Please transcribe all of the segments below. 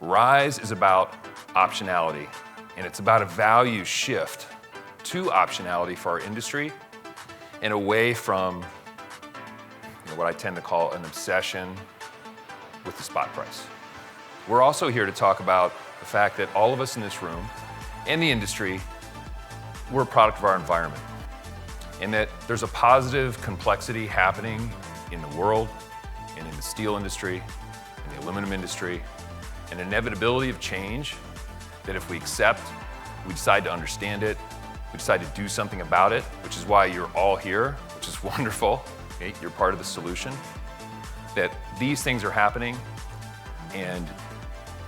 Rise is about optionality, and it's about a value shift to optionality for our industry and away from what I tend to call an obsession with the spot price. We're also here to talk about the fact that all of us in this room and the industry, we're a product of our environment, and that there's a positive complexity happening in the world and in the steel industry, in the aluminum industry, an inevitability of change that if we accept, we decide to understand it, we decide to do something about it, which is why you're all here, which is wonderful. Okay? You're part of the solution. That these things are happening and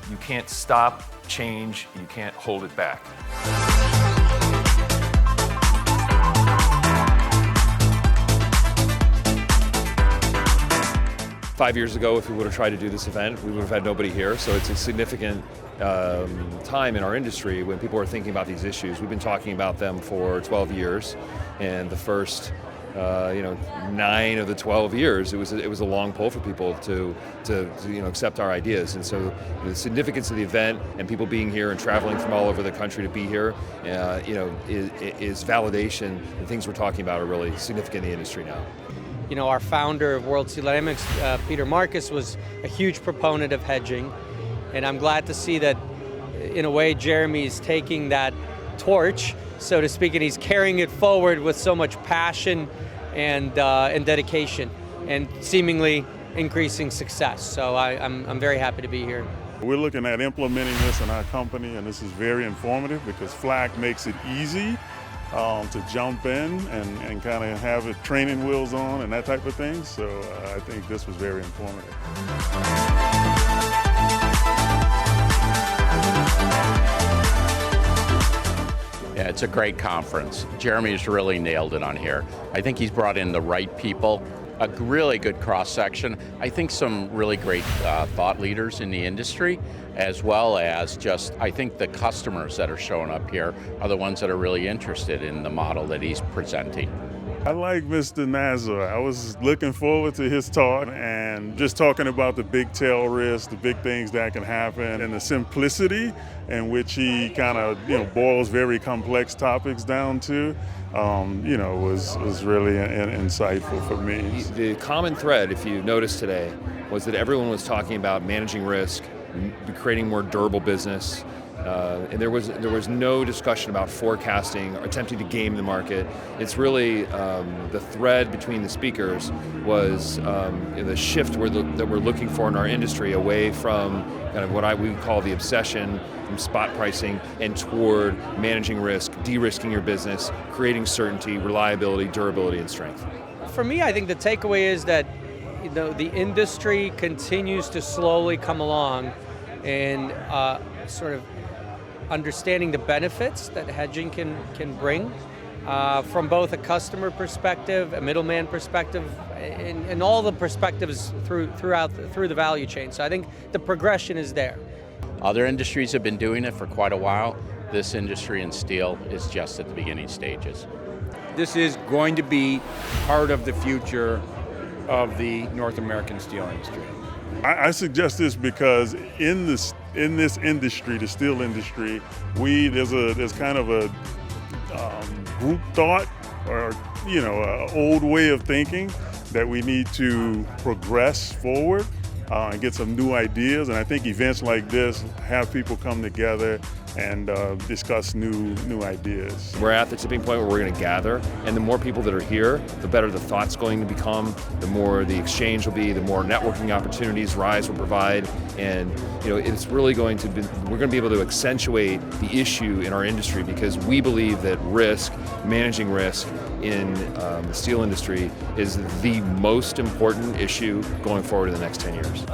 you can't stop change, you can't hold it back. 5 years ago, if we would have tried to do this event, we would have had nobody here. So it's a significant time in our industry when people are thinking about these issues. We've been talking about them for 12 years, and the first 9 of the 12 years, it was a long pull for people to accept our ideas. And so the significance of the event and people being here and traveling from all over the country to be here, is validation. The things we're talking about are really significant in the industry now. Our founder of World Steel Dynamics, Peter Marcus, was a huge proponent of hedging, and I'm glad to see that, in a way, Jeremy is taking that torch, so to speak, and he's carrying it forward with so much passion and dedication, and seemingly increasing success. So I'm very happy to be here. We're looking at implementing this in our company, and this is very informative because Flack makes it easy to jump in and kind of have the training wheels on and that type of thing. So I think this was very informative. Yeah, it's a great conference. Jeremy's really nailed it on here. I think he's brought in the right people, a really good cross-section. I think some really great thought leaders in the industry, as well as I think the customers that are showing up here are the ones that are really interested in the model that he's presenting. I like Mr. Nazar. I was looking forward to his talk and just talking about the big tail risk, the big things that can happen, and the simplicity in which he kind of boils very complex topics down to. Was really insightful for me. The common thread, if you noticed today, was that everyone was talking about managing risk, creating more durable business, and there was no discussion about forecasting or attempting to game the market. It's really the thread between the speakers was the shift that we're looking for in our industry, away from kind of what we call the obsession from spot pricing and toward managing risk, de-risking your business, creating certainty, reliability, durability, and strength. For me, I think the takeaway is that the industry continues to slowly come along and sort of understanding the benefits that hedging can bring from both a customer perspective, a middleman perspective, and all the perspectives through the value chain. So I think the progression is there. Other industries have been doing it for quite a while. This industry in steel is just at the beginning stages. This is going to be part of the future of the North American steel industry. I suggest this because in this industry, the steel industry, there's kind of a group thought or an old way of thinking that we need to progress forward and get some new ideas. And I think events like this have people come together and discuss new ideas. We're at the tipping point where we're going to gather, and the more people that are here, the better the thought's going to become, the more the exchange will be, the more networking opportunities Rise will provide, and it's really we're going to be able to accentuate the issue in our industry, because we believe that managing risk in the steel industry is the most important issue going forward in the next 10 years.